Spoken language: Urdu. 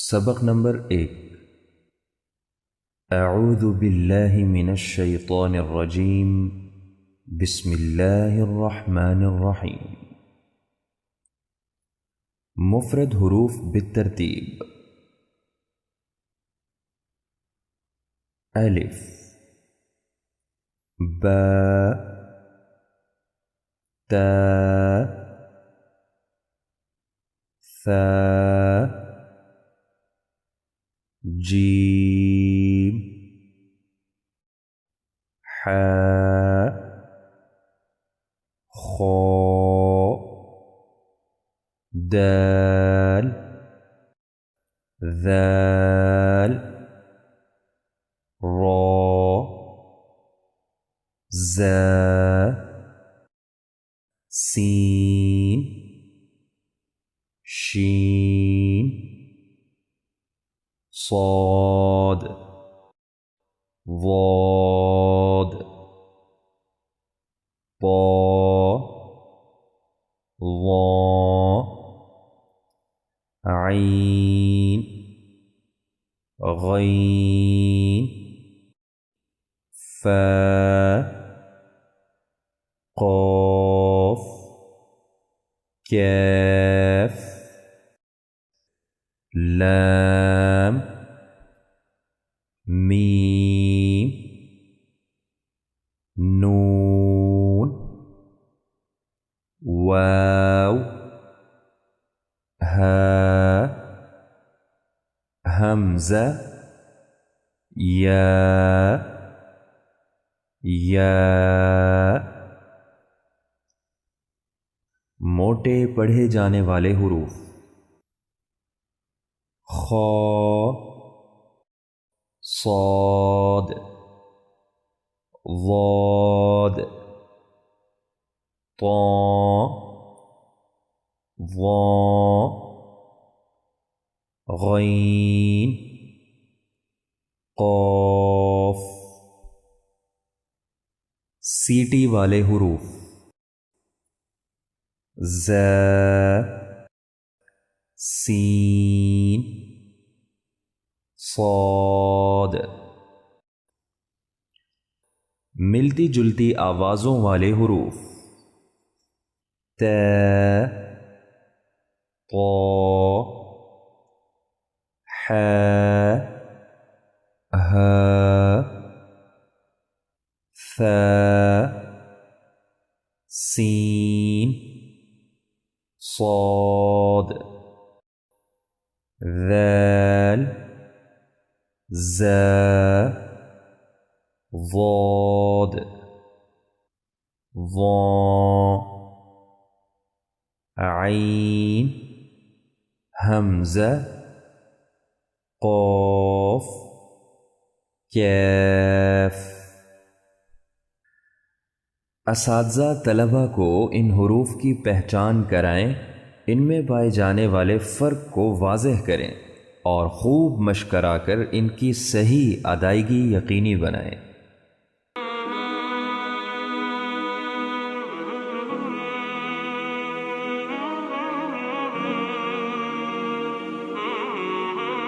سبق نمبر 1۔ اعوذ باللہ من الشیطان الرجیم، بسم اللہ الرحمن الرحیم۔ مفرد حروف بالترتیب: الف، با، تا، ثا، جیم، حا، خا، دال، ذال، را، زا، سین، شین، صاد، ضاد، طا، ظا، عین، غین، فا، قاف، کاف، لام، میم، نون، واو، ہا، حمزہ، یا، موٹے پڑھے جانے والے حروف: خا، صاد، ضاد، طا، ظا، غین، قاف۔ سیٹی والے حروف: زا، سین، صاد۔ ملتی جلتی آوازوں والے حروف: تا، طا، حا، ہا، ثا، سین، صاد، ذال، زا، ضاد، ظا، عین، حمزہ، قاف، کاف۔ اساتذہ طلبہ کو ان حروف کی پہچان کرائیں، ان میں پائے جانے والے فرق کو واضح کریں اور خوب مشق کرا کر ان کی صحیح ادائیگی یقینی بنائیں۔